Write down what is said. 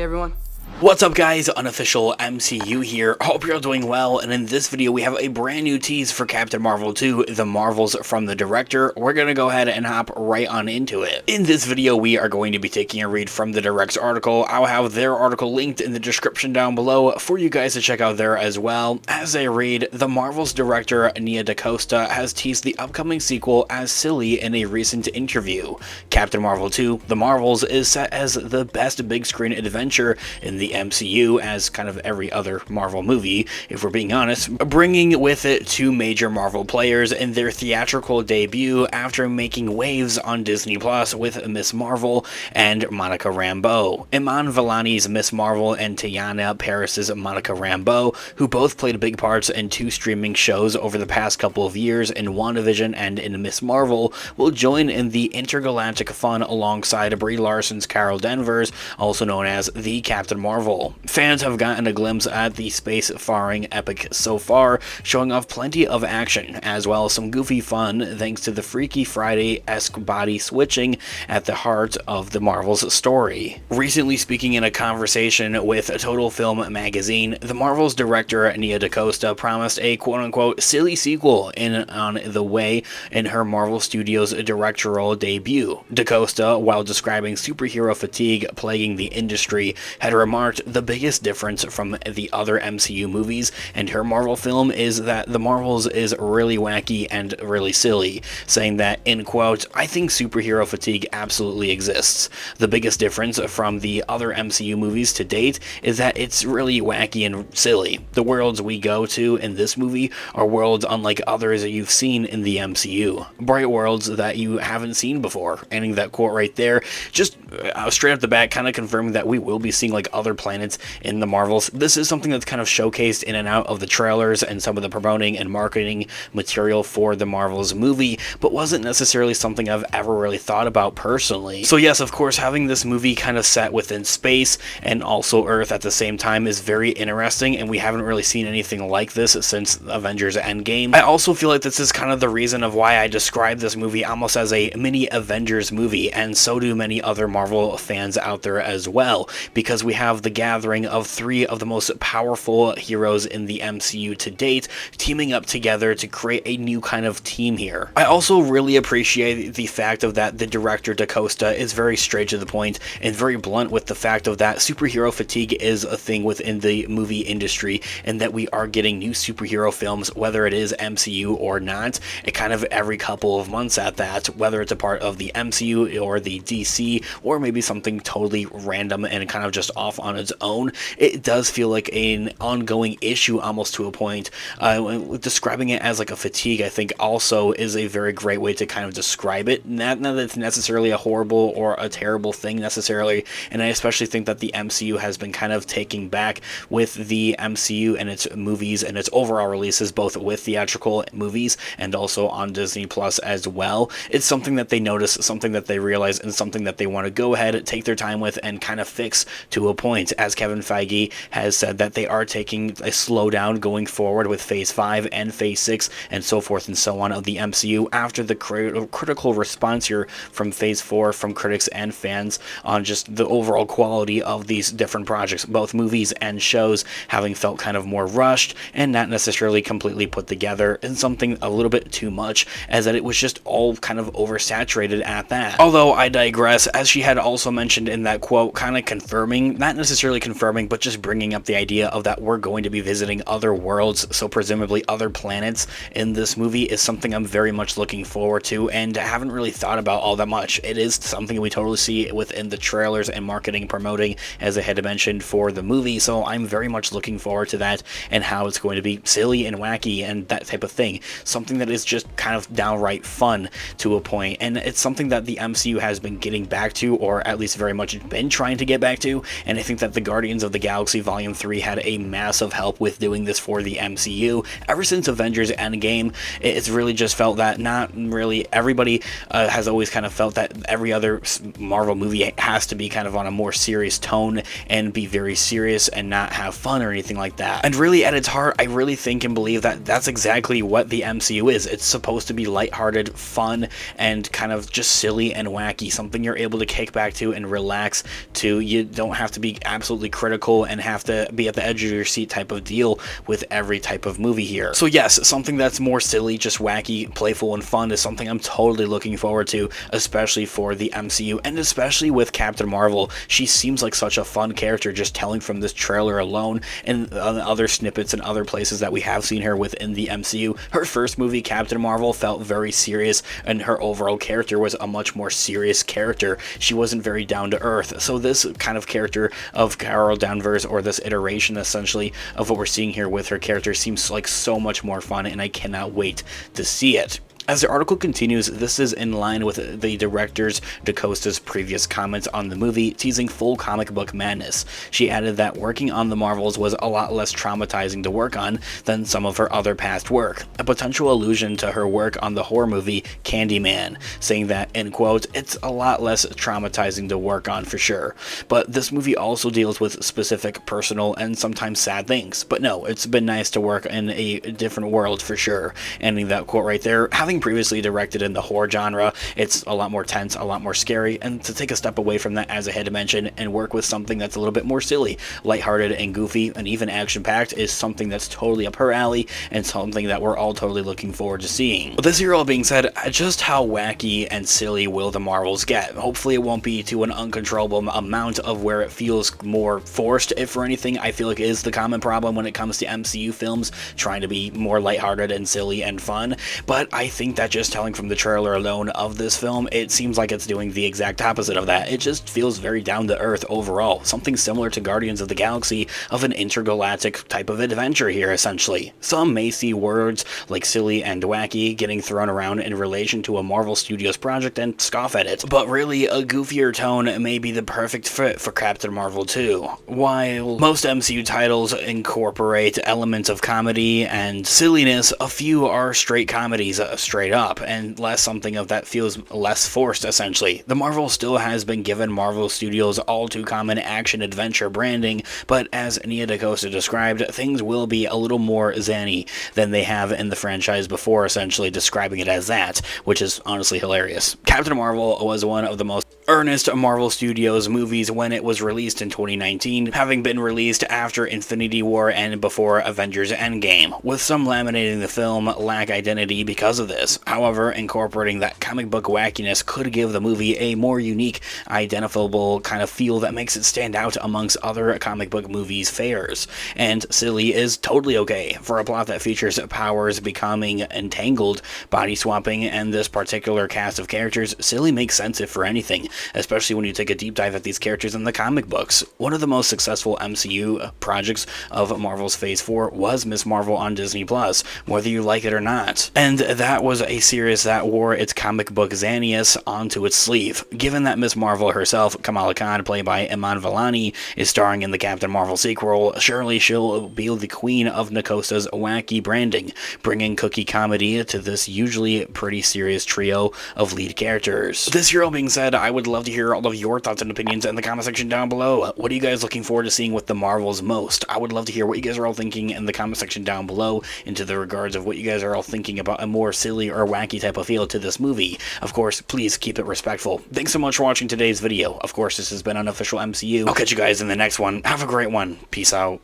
everyone. What's up guys, Unofficial MCU here. Hope you're all doing well, and in this video we have a brand new tease for Captain Marvel 2, The Marvels from the director. We're gonna go ahead and hop right on into it. In this video we are going to be taking a read from the direct's article. I'll have their article linked in the description down below for you guys to check out there as well. As I read, The Marvels director Nia DaCosta has teased the upcoming sequel as silly in a recent interview. Captain Marvel 2, The Marvels is set as the best big screen adventure in the MCU, as kind of every other Marvel movie, if we're being honest, bringing with it two major Marvel players in their theatrical debut after making waves on Disney Plus with Miss Marvel and Monica Rambeau. Iman Vellani's Miss Marvel and Teyana Paris's Monica Rambeau, who both played big parts in two streaming shows over the past couple of years in WandaVision and in Miss Marvel, will join in the intergalactic fun alongside Brie Larson's Carol Danvers, also known as the Captain Marvel. Fans have gotten a glimpse at the space-faring epic so far, showing off plenty of action, as well as some goofy fun thanks to the Freaky Friday-esque body switching at the heart of the Marvel's story. Recently speaking in a conversation with Total Film magazine, the Marvel's director Nia DaCosta promised a quote-unquote silly sequel on the way in her Marvel Studios directorial debut. DaCosta, while describing superhero fatigue plaguing the industry, had remarked the biggest difference from the other MCU movies and her Marvel film is that The Marvels is really wacky and really silly, saying that, in quote, "I think superhero fatigue absolutely exists. The biggest difference from the other MCU movies to date is that it's really wacky and silly. The worlds we go to in this movie are worlds unlike others you've seen in the MCU. Bright worlds that you haven't seen before." Ending that quote right there, just straight off the bat, kind of confirming that we will be seeing like other planets in the Marvels. This is something that's kind of showcased in and out of the trailers and some of the promoting and marketing material for the Marvels movie, but wasn't necessarily something I've ever really thought about personally. So yes, of course, having this movie kind of set within space and also Earth at the same time is very interesting, and we haven't really seen anything like this since Avengers Endgame. I also feel like this is kind of the reason of why I describe this movie almost as a mini Avengers movie, and so do many other Marvel fans out there as well, because we have the gathering of three of the most powerful heroes in the MCU to date, teaming up together to create a new kind of team here. I also really appreciate the fact of that the director DaCosta is very straight to the point and very blunt with the fact of that superhero fatigue is a thing within the movie industry, and that we are getting new superhero films, whether it is MCU or not, and kind of every couple of months at that, whether it's a part of the MCU or the DC, or maybe something totally random and kind of just off on its own. It does feel like an ongoing issue almost to a point. Describing it as like a fatigue, I think, also is a very great way to kind of describe it. Not that it's necessarily a horrible or a terrible thing necessarily, and I especially think that the MCU has been kind of taking back with the MCU and its movies and its overall releases, both with theatrical movies and also on Disney Plus as well. It's something that they notice, something that they realize, and something that they want to go ahead, take their time with, and kind of fix to a point, as Kevin Feige has said that they are taking a slowdown going forward with Phase 5 and Phase 6 and so forth and so on of the MCU after the critical response here from Phase 4 from critics and fans on just the overall quality of these different projects, both movies and shows, having felt kind of more rushed and not necessarily completely put together, and something a little bit too much, as that it was just all kind of oversaturated at that. Although I digress, as she had also mentioned in that quote, kind of confirming, not necessarily confirming, but just bringing up the idea of that we're going to be visiting other worlds, so presumably other planets in this movie, is something I'm very much looking forward to and haven't really thought about all that much. It is something we totally see within the trailers and marketing promoting, as I had mentioned, for the movie, so I'm very much looking forward to that and how it's going to be silly and wacky and that type of thing. Something that is just kind of downright fun to a point, and it's something that the MCU has been getting back to, or at least very much been trying to get back to, and I think that the Guardians of the Galaxy Volume 3 had a massive help with doing this for the MCU. Ever since Avengers Endgame, it's really just felt that not really everybody has always kind of felt that every other Marvel movie has to be kind of on a more serious tone and be very serious and not have fun or anything like that. And really at its heart, I really think and believe that that's exactly what the MCU is. It's supposed to be lighthearted, fun, and kind of just silly and wacky, something you're able to kick back to and relax to. You don't have to be absolutely critical and have to be at the edge of your seat type of deal with every type of movie here. So yes, something that's more silly, just wacky, playful, and fun is something I'm totally looking forward to, especially for the MCU, and especially with Captain Marvel. She seems like such a fun character, just telling from this trailer alone and other snippets and other places that we have seen her within the MCU. Her first movie, Captain Marvel, felt very serious, and her overall character was a much more serious character. She wasn't very down to earth. So this kind of character of Carol Danvers, or this iteration essentially of what we're seeing here with her character, seems like so much more fun, and I cannot wait to see it. As the article continues, this is in line with the director's DaCosta's previous comments on the movie, teasing full comic book madness. She added that working on the Marvels was a lot less traumatizing to work on than some of her other past work, a potential allusion to her work on the horror movie Candyman, saying that, in quote, "It's a lot less traumatizing to work on for sure, but this movie also deals with specific personal and sometimes sad things. But no, it's been nice to work in a different world for sure." Ending that quote right there. Having previously directed in the horror genre, it's a lot more tense, a lot more scary, and to take a step away from that, as I had mentioned, and work with something that's a little bit more silly, lighthearted, and goofy, and even action-packed is something that's totally up her alley, and something that we're all totally looking forward to seeing. With this here all being said, just how wacky and silly will the Marvels get? Hopefully it won't be to an uncontrollable amount of where it feels more forced. If for anything, I feel like it is the common problem when it comes to MCU films, trying to be more lighthearted and silly and fun, but I think that just telling from the trailer alone of this film, it seems like it's doing the exact opposite of that. It just feels very down to earth overall, something similar to Guardians of the Galaxy, of an intergalactic type of adventure here essentially. Some may see words like silly and wacky getting thrown around in relation to a Marvel Studios project and scoff at it, but really a goofier tone may be the perfect fit for Captain Marvel 2. While most MCU titles incorporate elements of comedy and silliness, a few are straight comedies, straight up, and less something of that feels less forced essentially. The Marvel still has been given Marvel Studios' all too common action-adventure branding, but as Nia DaCosta described, things will be a little more zany than they have in the franchise before, essentially describing it as that, which is honestly hilarious. Captain Marvel was one of the most earnest Marvel Studios movies when it was released in 2019, having been released after Infinity War and before Avengers Endgame, with some laminating the film lack identity because of this. However, incorporating that comic book wackiness could give the movie a more unique, identifiable kind of feel that makes it stand out amongst other comic book movies' fares. And silly is totally okay. For a plot that features powers becoming entangled, body swapping, and this particular cast of characters, silly makes sense if for anything, especially when you take a deep dive at these characters in the comic books. One of the most successful MCU projects of Marvel's Phase 4 was Ms. Marvel on Disney+, whether you like it or not. And that was a series that wore its comic book zaniness onto its sleeve. Given that Ms. Marvel herself, Kamala Khan, played by Iman Vellani, is starring in the Captain Marvel sequel, surely she'll be the queen of DaCosta's wacky branding, bringing cookie comedy to this usually pretty serious trio of lead characters. This here all being said, I would love to hear all of your thoughts and opinions in the comment section down below. What are you guys looking forward to seeing with the Marvels most? I would love to hear what you guys are all thinking in the comment section down below, into the regards of what you guys are all thinking about a more silly or wacky type of feel to this movie. Of course, please keep it respectful. Thanks so much for watching today's video. Of course, this has been Unofficial MCU. I'll catch you guys in the next one. Have a great one. Peace out.